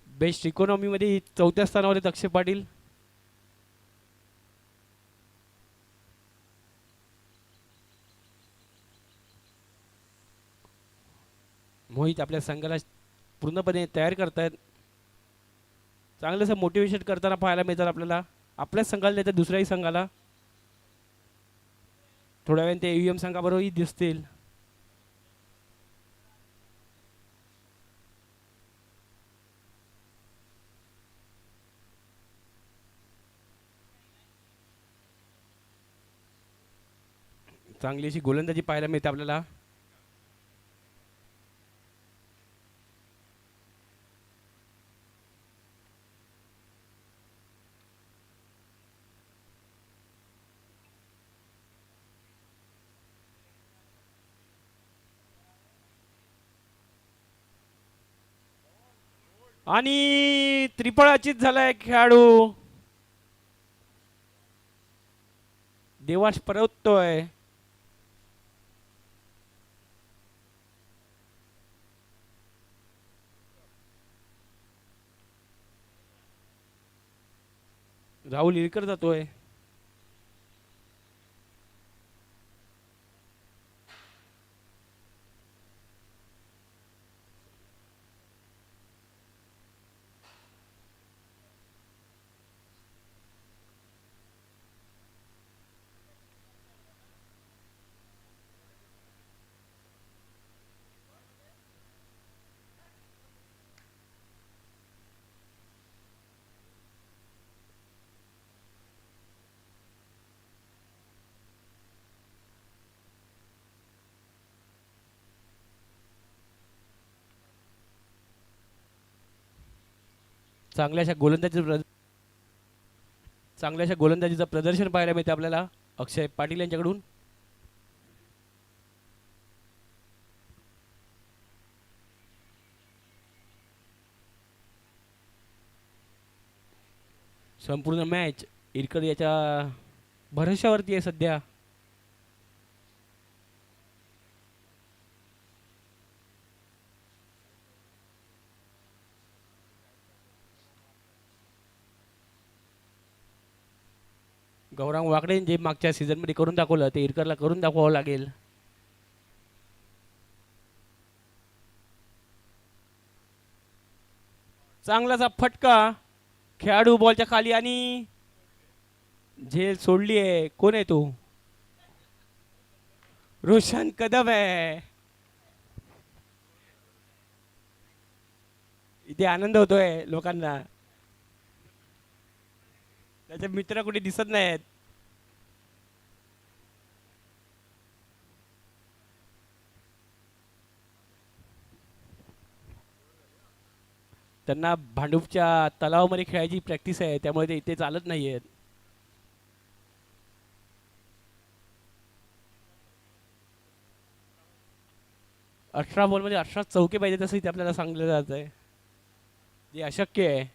बेस्ट इकॉनॉमीमध्ये 4थ्या स्थानावर आहेत अक्षय पाटील. मोहित आपल्या संघाला पूर्णपणे तयार करतायत. चांगलंसं मोटिवेशन करताना पाहायला मिळतात आपल्याला. आपल्याच संघाला नाही तर दुसऱ्याही संघाला. थोड्या वेळाने ते UM संघाबरोबरही दिसतील. चांगली अशी गोलंदाजी पाहायला मिळते आपल्याला. आणि त्रिफळाचीत झालाय खेळाडू. देवाश परततोय. राहुल इरकर जातोय. चांगल्याशा गोलंदाजीचं प्रदर्शन पाहायला मिळते आपल्याला अक्षय पाटील यांच्याकडून. संपूर्ण मॅच इरकर याच्या भरोश्यावरती आहे सध्या. गौरांग वाकडे जे मागच्या सीझनमध्ये करून दाखवलं ते इरकरला करून दाखवावं लागेल. चांगलाचा फटका. खेळाडू बॉलच्या खाली आणि झेल सोडली आहे. कोण आहे तो? रोशन कदम आहे. इथे आनंद होतोय लोकांना. त्याचे मित्र कुठे दिसत नाहीत. त्यांना भांडूपच्या तलावामध्ये खेळायची प्रॅक्टिस आहे, त्यामुळे ते इथे चालत नाही आहेत. अठरा बॉलमध्ये 18 चौके पाहिजे तसं इथे आपल्याला सांगलं जात आहे, जे अशक्य आहे.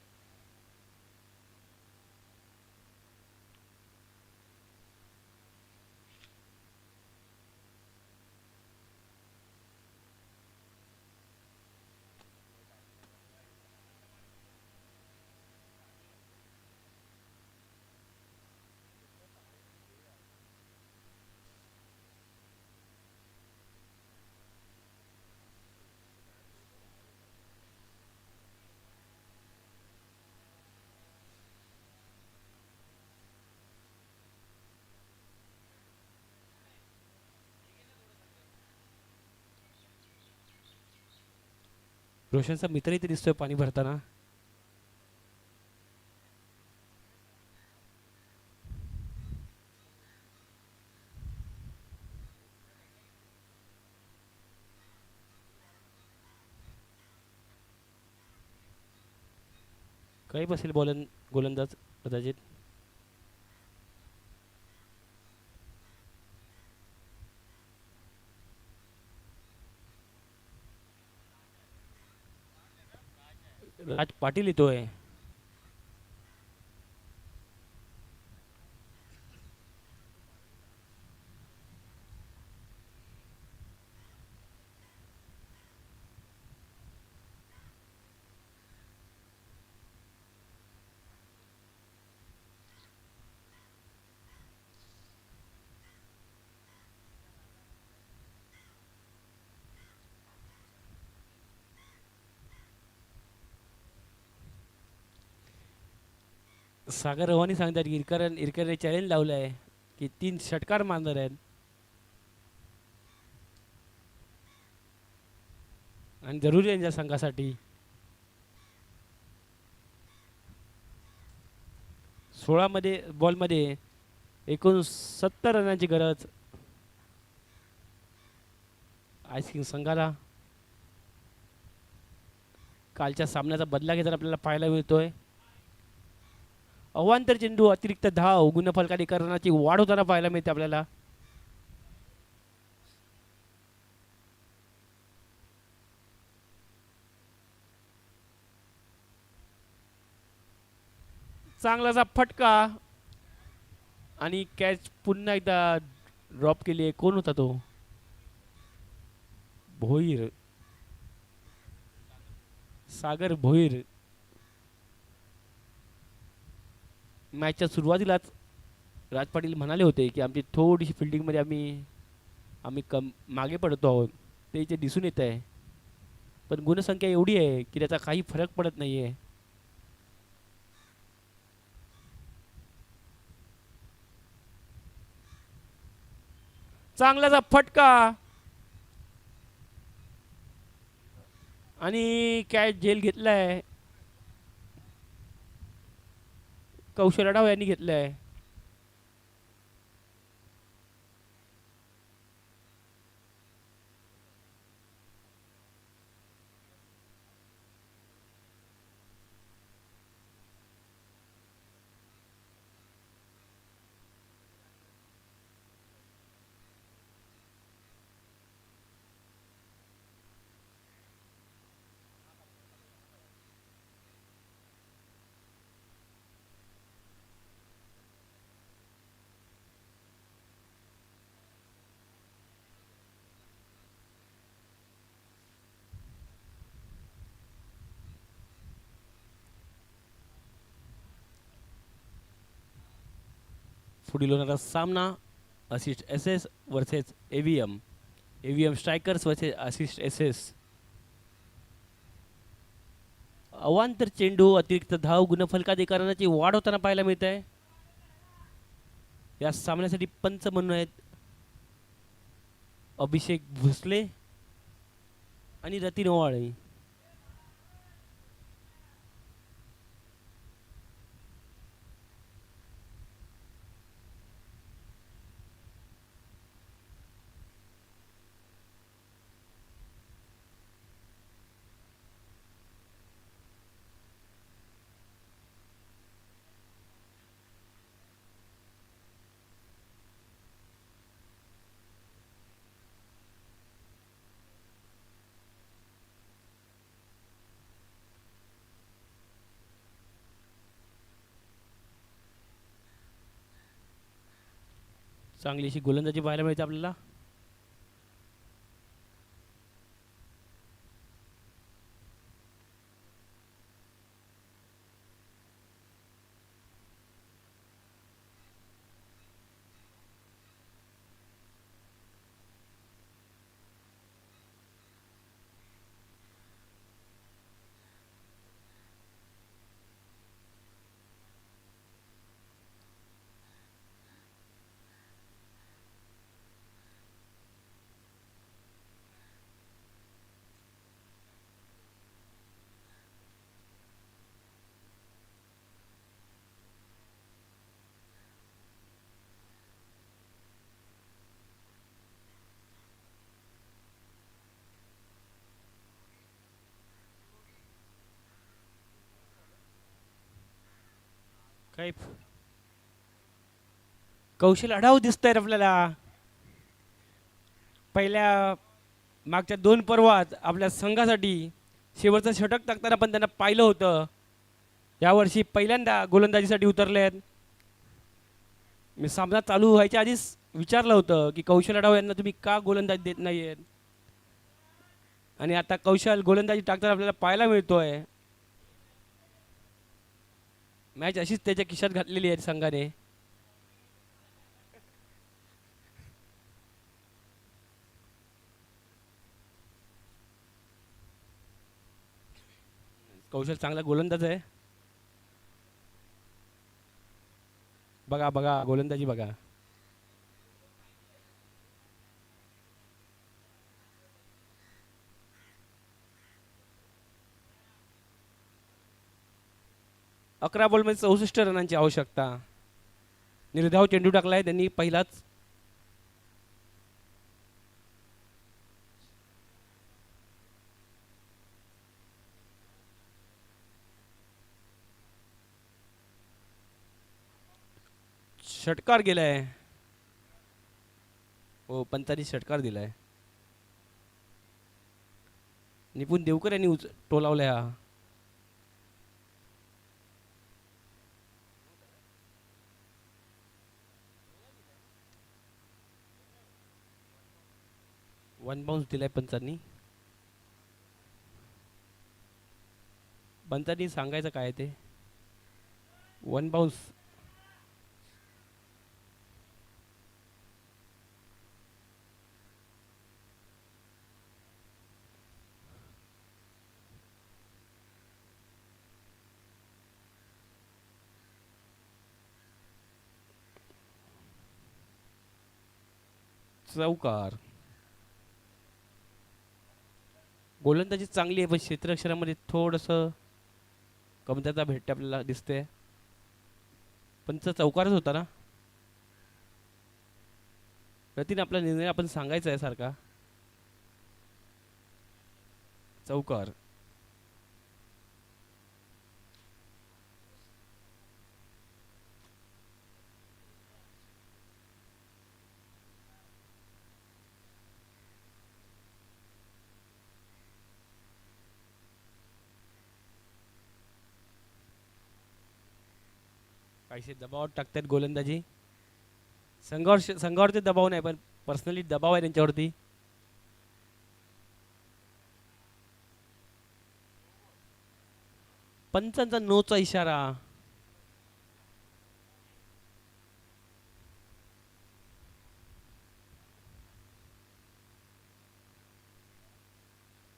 रोशनचा मित्र इथे दिसतोय पाणी भरताना. काही बसेल गोलंदाज कदाचित. राज पाटील येतोय. सागर रवानी सांगतात की इरकरने चॅलेंज लावलं आहे की 3 षटकार मारणार आहेत आणि जरुरी आहे यांच्या संघासाठी. 16 बॉलमध्ये एकूण 70 रनांची गरज आईस किंग संघाला. कालच्या सामन्याचा बदला घेताना आपल्याला पाहायला मिळतोय. अवांतर चेंडू अतिरिक्त धाव गुणफलकाधिकरणाची वाढ होताना पाहायला मिळते आपल्याला. चांगलासा फटका आणि कॅच पुन्हा एकदा ड्रॉप केली आहे. कोण होता तो? भोईर, सागर भोईर. मॅचच्या सुरुवातीलाच राज पाटील म्हणाले होते की आमची थोडीशी फिल्डिंगमध्ये आम्ही मागे पडतो आहोत, ते इथे दिसून येत आहे. पण गुणसंख्या एवढी आहे की त्याचा काही फरक पडत नाही आहे. चांगलाचा फटका आणि कॅच झेल घेतलाय. कौशल अडाव यांनी घेतलाय. पुढील होणारा सामना assist S S versus AVM strikers versus assist S S. अवांतर चेंडू अतिरिक्त धाव गुणफलकाधिकरणाची वाढ होताना पाहायला मिळत आहे. या सामन्यासाठी पंच म्हणून आहेत अभिषेक भोसले आणि रतीन ओवाळे. चांगली अशी गोलंदाजी पाहायला मिळते आपल्याला. काही कौशल आढाव दिसतंय आपल्याला. पहिल्या मागच्या 2 पर्वात आपल्या संघासाठी शेवटचं षटक टाकताना पण त्यांना पाहिलं होतं. यावर्षी पहिल्यांदा गोलंदाजीसाठी उतरले आहेत. मी सामना चालू व्हायच्या आधीच विचारलं होतं की कौशल आढाव यांना तुम्ही का गोलंदाजी देत नाही आहेत, आणि आता कौशल गोलंदाजी टाकताना आपल्याला पाहायला मिळतोय. मॅच अशीच त्याच्या खिशात घातलेली आहे संघाने. कौशल चांगला गोलंदाज आहे. बघा बघा गोलंदाजी बघा. अकरा बॉलमध्ये 64 रनांची आवश्यकता. निर्धाव चेंडू टाकलाय त्यांनी पहिलाच. षटकार गेलाय. हो, पंचांनी षटकार दिलाय. निपुण देवकर यांनी टोलावलाय हा. वन बाउन्स दिलाय पंचांनी. पंचांनी सांगायचं काय ते. One bounce. चौकार. गोलंदाजी चांगली आहे पण क्षेत्ररक्षणामध्ये थोडंसं कमतरता भेटते आपल्याला दिसते. पंच चौकारच होता ना. रतीन आपला निर्णय आपण सांगायचा आहे सारखा. चौकार. काहीसे दबावात टाकतात गोलंदाजी. संघावरती दबाव नाही पण पर्सनली दबाव आहे त्यांच्यावरती. पंचांचा नोचा इशारा.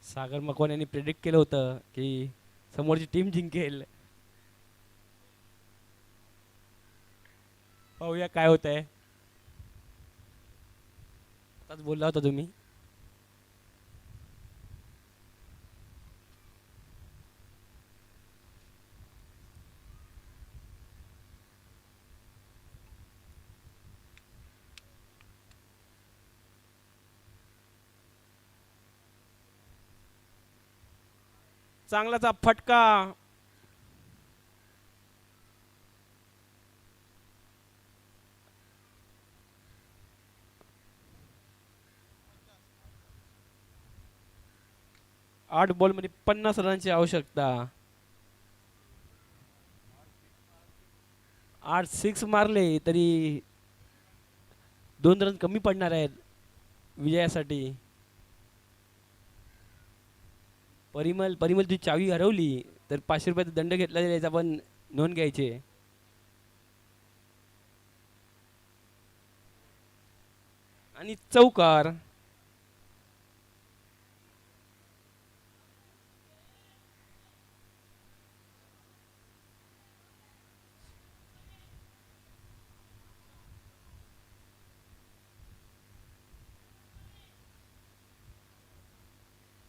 सागर मकवान यांनी प्रेडिक्ट केलं होतं की समोरची टीम जिंकेल. पाहूया काय होत आहे. आताच बोलला होता तुम्ही. चांगलाचा फटका. आठ बॉल मध्ये 50 रनांची आवश्यकता. 8 6 मारले तरी 2 रन कमी पडणार आहेत विजयासाठी. परिमल तुझी चावी हरवली तर 500 रुपयाचा दंड घेतला जाईल, याचा पण नोंद घ्यायची आहे. आणि चौकार.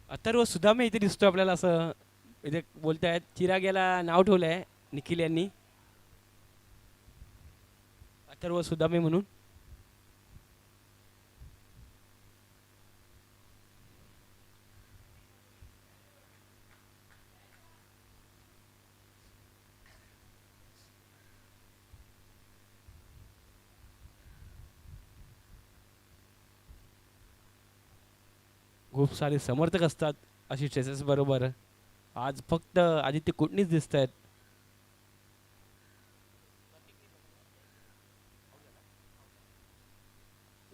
अथर्व सुदामे इथे दिसतो आपल्याला, असं इथे बोलतायत. चिराग्याला नाव ठेवलंय निखिल यांनी, अथर्व सुदामे म्हणून. खूप सारे समर्थक असतात अशी चेसेस बरोबर. आज फक्त आदित्य कुटनीच दिसत आहेत.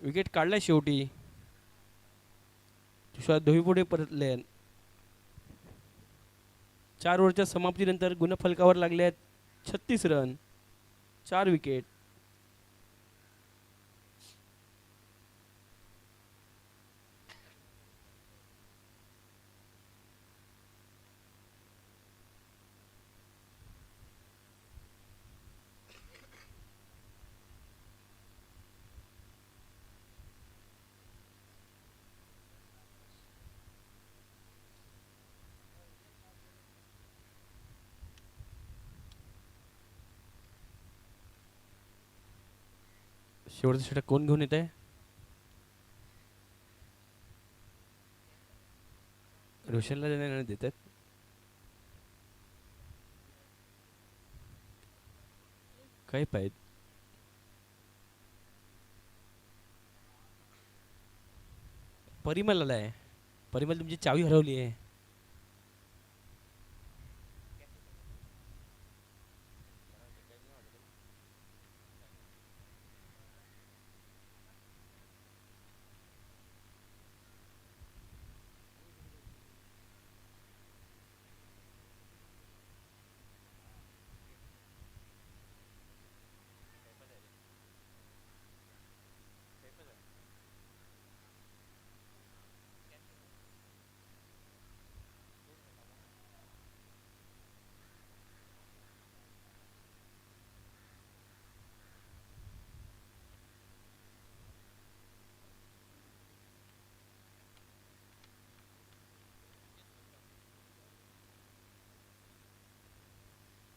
विकेट काढलाय शेवटी. तुषार धोई पुढे परतले. 4 ओव्हरच्या समाप्तीनंतर गुणफलकावर लागले आहेत 36 रन, 4 विकेट. शेवटचा षटक कोण घेऊन येत आहे? रोशनला देण्यात देतात. काय पाहिजे? परिमल आलाय. परिमल तुमची चावी हरवली आहे.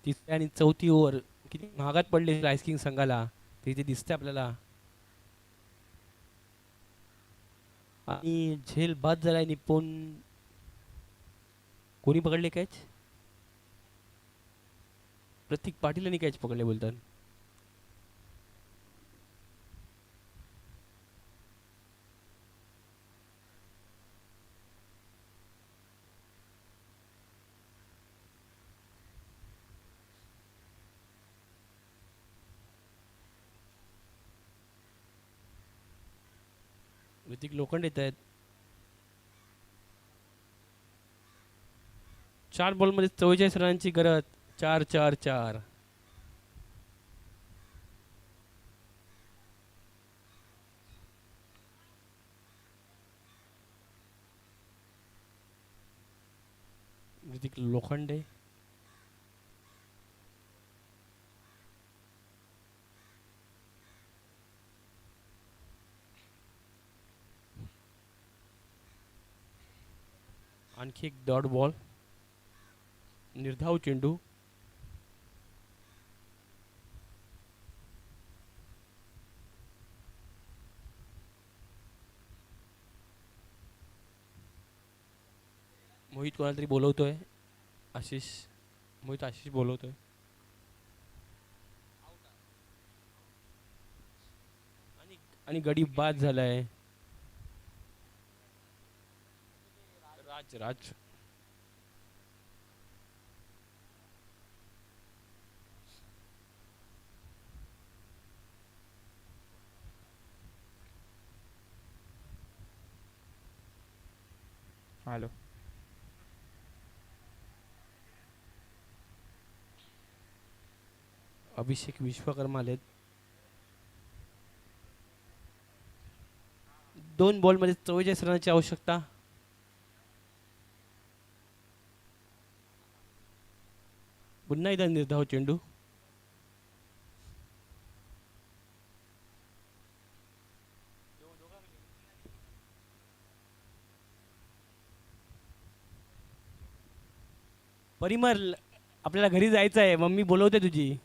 तिसरी आणि चौथी ओव्हर किती महागात पडले राईस किंग संघाला ते इथे दिसते आपल्याला. आणि झेल बाद झालाय निपुण. कोणी पकडले कॅच? प्रतीक पाटील यांनी कॅच पकडले बोलतात. ऋतिक लोखंड येत आहेत. 4 बॉलमध्ये 44 रनांची गरज. 4-4-4. ऋतिक लोखंडे. आणखी एक डॉट बॉल. निर्धाव चेंडू. मोहित कोणाला तरी बोलवतोय. मोहित आशिष बोलवतोय. आणि गडी बाद झालाय. राज हॅलो. अभिषेक विश्वकर्मा आलेत. 2 बॉलमध्ये 44 रनाची आवश्यकता. पुन्हा एकदा निर्धाव चेंडू. परिमल, आपल्याला घरी जायचं आहे, मम्मी बोलवते तुझी.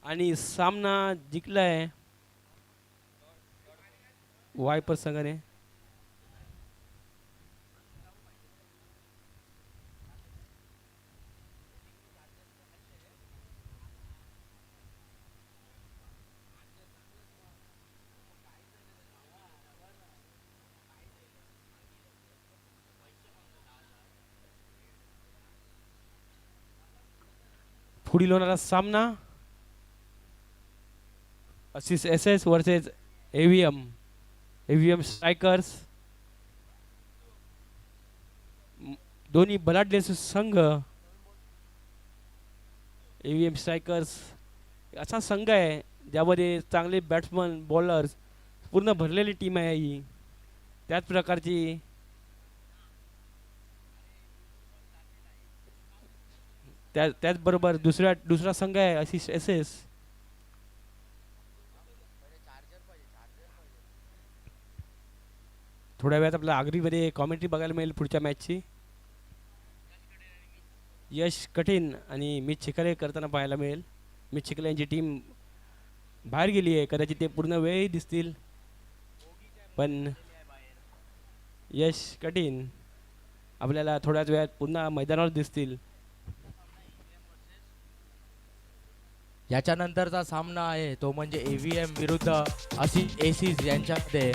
आणि सामना जिंकलाय वायपर संघाने. पुढील होणारा सामना असिस S S versus AVM strikers. दोन्ही बलाढ्य संघ. एव्हीएम स्ट्रायकर्स असा संघ आहे ज्यामध्ये चांगले बॅट्समन बॉलर्स पूर्ण भरलेली टीम आहे ही. त्याच प्रकारची त्याचबरोबर दुसरा संघ आहे असिस एस एस. थोड्या वेळात आपल्याला आगरीमध्ये कॉमेंट्री बघायला मिळेल पुढच्या मॅचची. यश कठीण आणि मित चिखले करताना पाहायला मिळेल. मित चिखले यांची टीम बाहेर गेली आहे, कदाचित ते पूर्ण वेळही दिसतील, पण यश कठीण आपल्याला थोड्याच वेळात पुन्हा मैदानावर दिसतील. याच्यानंतरचा सामना आहे तो म्हणजे एव्हीएम विरुद्ध एसीज यांच्यामध्ये.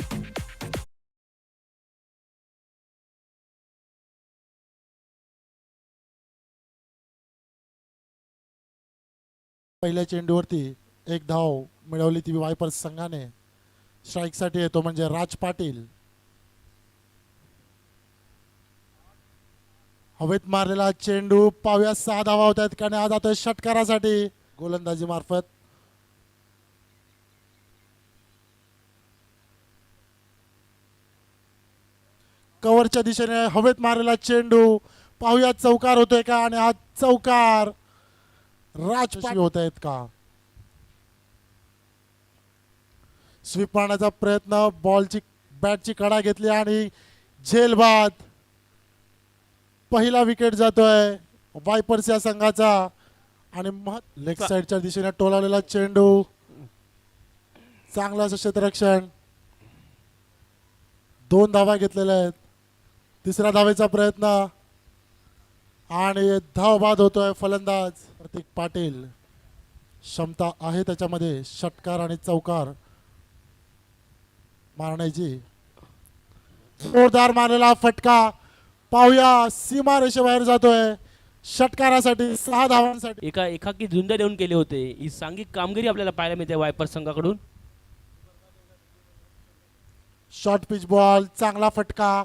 पहिल्या चेंडूवरती एक धाव मिळवली ती वायपर्स संघाने. स्ट्राईकसाठी येतो म्हणजे राज पाटील. हवेत मारलेला चेंडू पाव्या 6 धावा होत आहेत कारण आज जातोय षटकारासाठी गोलंदाजी मार्फत. कव्हरच्या दिशेने हवेत मारलेला चेंडू पाहुया चौकार होतोय का, आणि हा चौकार राजपाटी होत आहेत का. स्वीप मारण्याचा प्रयत्न, बॅटची कडा घेतली आणि झेलबाद. पहिला विकेट जातोय वायपर्स या संघाचा. आणि लेग साइडच्या दिशेने टोलावलेला चेंडू, चांगलं असं क्षेत्ररक्षण. 2 धावा घेतलेल्या आहेत. तिसऱ्या धावेचा प्रयत्न आणि धाव बाद होतोय फलंदाज प्रतीक पाटील. क्षमता आहे त्याच्यामध्ये षटकार आणि चौकार मारण्याची. जोरदार मारलेला फटका पाहूया सीमारेषेबाहेर जातोय. षटकारासाठी 6 धावांसाठी एकाकी झुंड देऊन केले होते. ही सांघिक कामगिरी आपल्याला पाहायला मिळते वायपर संघाकडून. शॉर्ट पिच बॉल, चांगला फटका.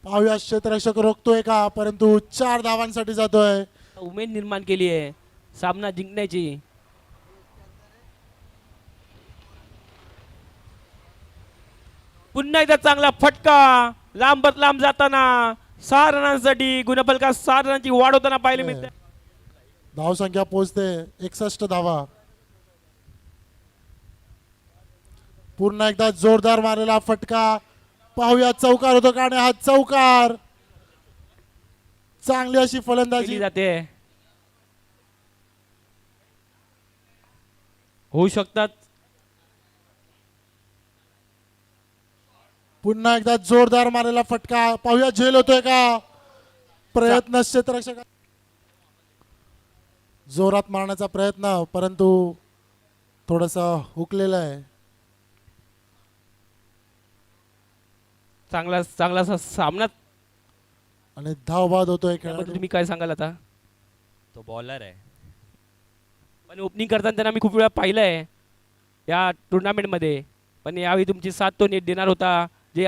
पाहूया क्षेत्ररक्षक रोखतोय का, परंतु 4 धावांसाठी जातोय. उमेद निर्माण केली आहे सामना जिंकण्याची. पुन्हा एकदा चांगला फटका, लांबत लांब जाताना 6 रनांसाठी गुणफलका 6 रनांची वाढ होताना पाहायला मिळते. धावसंख्या पोहोचते 61 धावा. पुन्हा एकदा जोरदार मारलेला फटका. पाहूया चौकार होतो का, आणि हा चौकार. चांगली अशी फलंदाजी जाते. होऊ शकतात. पुन्हा एकदा जोरदार मारलेला फटका. पाहूया झेल होतोय का. प्रयत्न क्षेत्ररक्षक जोरात मारण्याचा प्रयत्न, परंतु थोडंसं हुकलेलं आहे. चांगला सामना. आणि धावबाद होतोय त्याबद्दल खेळाडू. तुम्ही काय सांगाल आता? तो बॉलर आहे. पण ओपनिंग करताना त्यांना मी खूप वेळा पाहिलं आहे या टुर्नामेंटमध्ये, पण यावेळी तुमची साथ तो नीट देणार होता